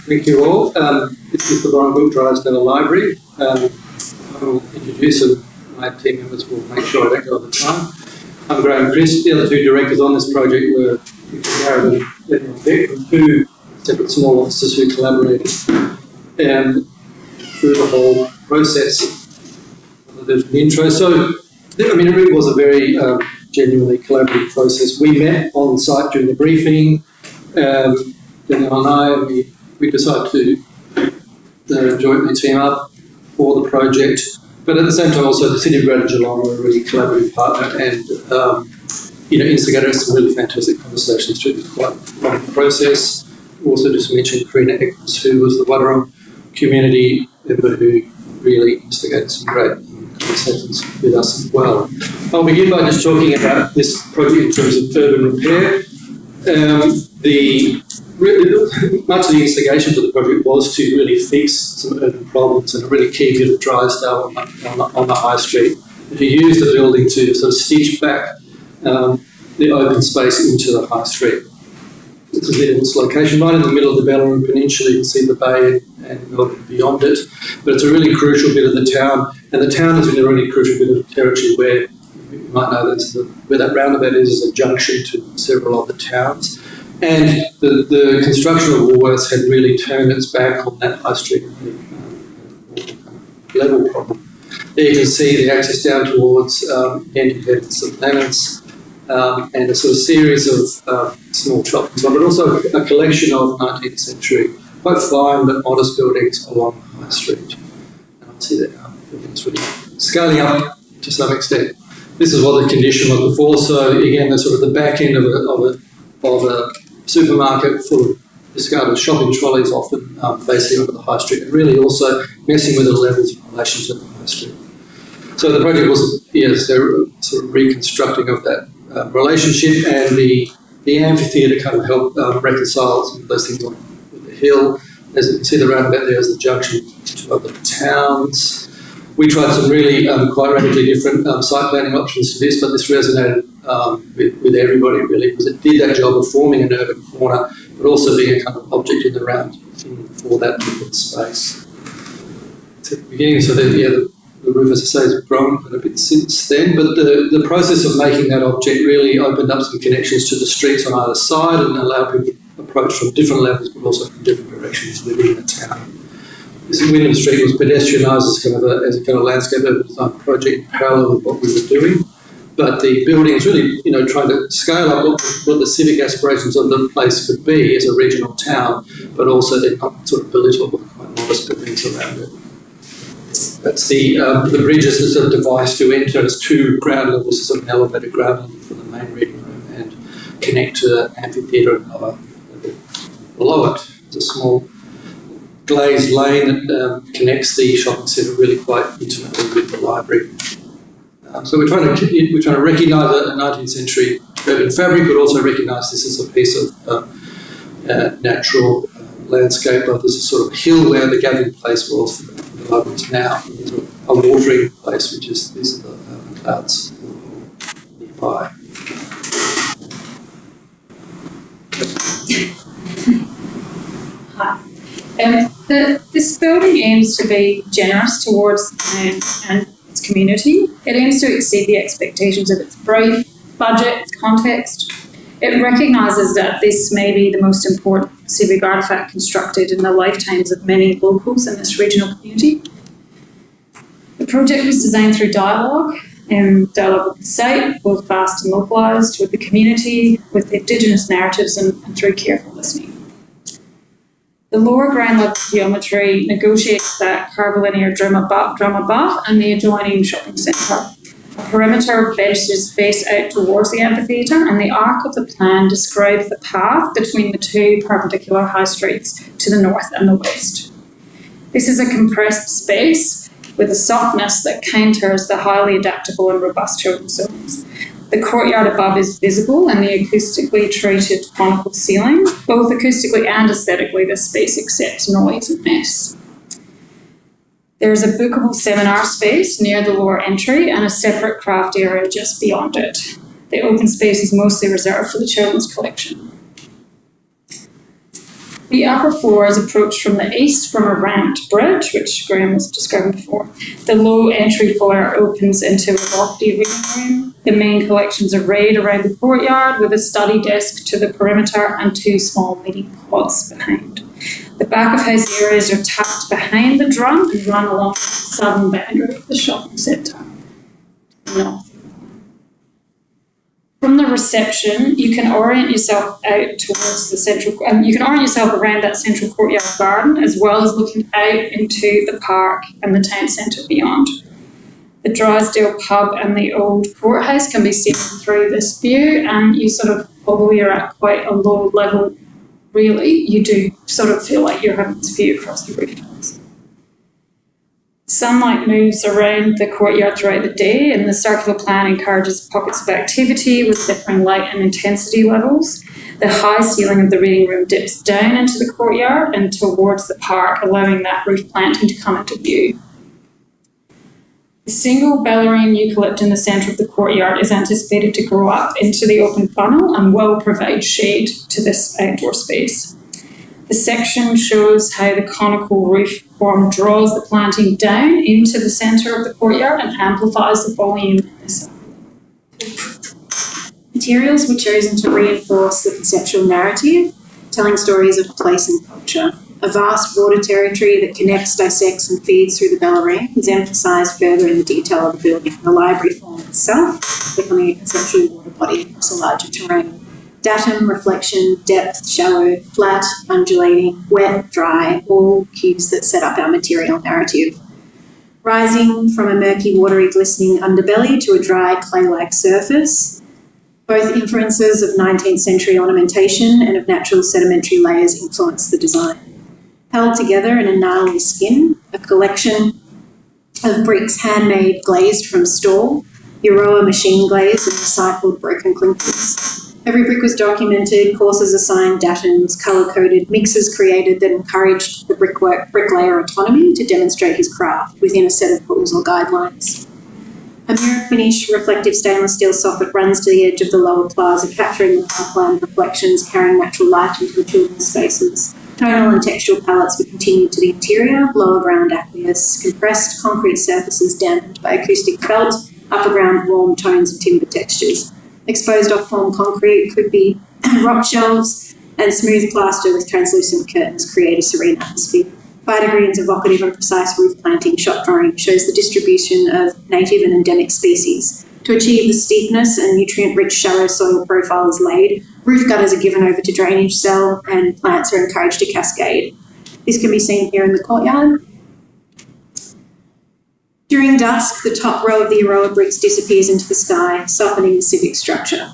Thank you all. This is the Boronggook Drysdale Library. I will introduce and my team members will make sure I don't go over time. I'm Graham Chris. The other two directors on this project were Garrett and Lennon Beck, from two separate small offices who collaborated through the whole process. There's an intro. So, I mean, it really was a very genuinely collaborative process. We met on site during the briefing. Danielle and I, we decided to jointly team up for the project. But at the same time, also the City of Greater Geelong were a really collaborative partner and, instigated some really fantastic conversations through this quite long process. Also just mentioned Karina Eccles, who was the Bunurong community member who really instigated some great conversations with us as well. I'll begin by just talking about this project in terms of urban repair. Much of the instigation for the project was to really fix some urban problems and a really key bit of Drysdale on the high street. And to use the building to sort of stitch back the open space into the high street. This is its location right in the middle of the Bunurong Peninsula. You can see the bay and beyond it. But it's a really crucial bit of the town, and the town is in a really crucial bit of territory where you might know where that roundabout is a junction to several other towns. And the construction of Woolworths had really turned its back on that high street level problem. There you can see the access down towards Antarctica and St Leonard's, and a sort of series of small shops, but also a collection of 19th century, quite fine but modest buildings along the high street. And I'll see that now. It's really scaling up to some extent. This is what the condition was before. So again, the sort of the back end of a supermarket full of discarded shopping trolleys, often facing onto the high street, and really also messing with the levels in relation to the high street. So the project was, they're sort of reconstructing of that relationship, and the amphitheatre kind of helped reconcile some of those things on the hill. As you can see, the roundabout there is the junction to other towns. We tried some really quite radically different site planning options for this, but this resonated with everybody really, because it did that job of forming an urban corner, but also being a kind of object in the round for that different space. At the beginning, so the roof, as I say, has grown quite a bit since then, but the process of making that object really opened up some connections to the streets on either side and allowed people to approach from different levels, but also from different directions within the town. This Wyndham Street was pedestrianised as a kind of landscape urban design project parallel with what we were doing. But the building is really, trying to scale up what the civic aspirations of the place could be as a regional town, but also then not sort of belittle the quite modest buildings around it. That's the bridge is the sort of device to enter. It's two ground levels, so sort of an elevated ground level for the main reading room and connect to the amphitheatre and lower level below it. It's a small glazed lane that connects the shopping centre really quite intimately with the library. So we're trying to recognise a 19th century urban fabric, but also recognise this as a piece of natural landscape. There's a sort of hill where the gathering place was for the libraries now. There's a watering place, which is these are the clouds nearby. Hi. This building aims to be generous towards the town and its community. It aims to exceed the expectations of its brief, budget, context. It recognises that this may be the most important civic artefact constructed in the lifetimes of many locals in this regional community. The project was designed through dialogue with the site, both vast and localised, with the community, with Indigenous narratives and through careful listening. The lower ground level geometry negotiates that curvilinear drum above and the adjoining shopping centre. A perimeter of benches face out towards the amphitheatre, and the arc of the plan describes the path between the two perpendicular high streets to the north and the west. This is a compressed space with a softness that counters the highly adaptable and robust children's zones. The courtyard above is visible, and the acoustically treated conical ceiling. Both acoustically and aesthetically, this space accepts noise and mess. There is a bookable seminar space near the lower entry and a separate craft area just beyond it. The open space is mostly reserved for the children's collection. The upper floor is approached from the east from a ramped bridge, which Graham was describing before. The low entry floor opens into a lofty reading room. The main collections are arrayed around the courtyard with a study desk to the perimeter and 2 small meeting pods behind. The back of house areas are tucked behind the drum and run along the southern boundary of the shopping centre. North. From the reception, you can orient yourself out towards the central. You can orient yourself around that central courtyard garden, as well as looking out into the park and the town centre beyond. The Drysdale pub and the old courthouse can be seen through this view, and you sort of, although you're at quite a low level, really, you do sort of feel like you're having this view across the rooftops. Sunlight moves around the courtyard throughout the day, and the circular plan encourages pockets of activity with differing light and intensity levels. The high ceiling of the reading room dips down into the courtyard and towards the park, allowing that roof planting to come into view. The single Bellarine eucalypt in the centre of the courtyard is anticipated to grow up into the open funnel and will provide shade to this outdoor space. The section shows how the conical roof form draws the planting down into the centre of the courtyard and amplifies the volume in this. Materials were chosen to reinforce the conceptual narrative, telling stories of place and culture. A vast water territory that connects, dissects and feeds through the Bellarine is emphasised further in the detail of the building. The library form itself becoming a conceptual water body across a larger terrain. Datum, reflection, depth, shallow, flat, undulating, wet, dry, all cues that set up our material narrative. Rising from a murky, watery, glistening underbelly to a dry, clay-like surface, both inferences of 19th century ornamentation and of natural sedimentary layers influence the design. Held together in a gnarly skin, a collection of bricks handmade glazed from Stall, Euroa machine glazed and recycled broken clinkers. Every brick was documented, courses assigned, datums, colour-coded, mixes created that encouraged the bricklayer autonomy to demonstrate his craft within a set of rules or guidelines. A mirror finish reflective stainless steel soffit runs to the edge of the lower plaza, capturing the parkland reflections, carrying natural light into the children's spaces. Tonal and textual palettes were continued to the interior, lower ground aqueous, compressed concrete surfaces dampened by acoustic felt, upper ground warm tones of timber textures. Exposed off-form concrete could be rock shelves, and smooth plaster with translucent curtains create a serene atmosphere. Vita Green's evocative and precise roof planting shot drawing shows the distribution of native and endemic species. To achieve the steepness and nutrient-rich shallow soil profile is laid, roof gutters are given over to drainage cell and plants are encouraged to cascade. This can be seen here in the courtyard. During dusk, the top row of the Euroa bricks disappears into the sky, softening the civic structure.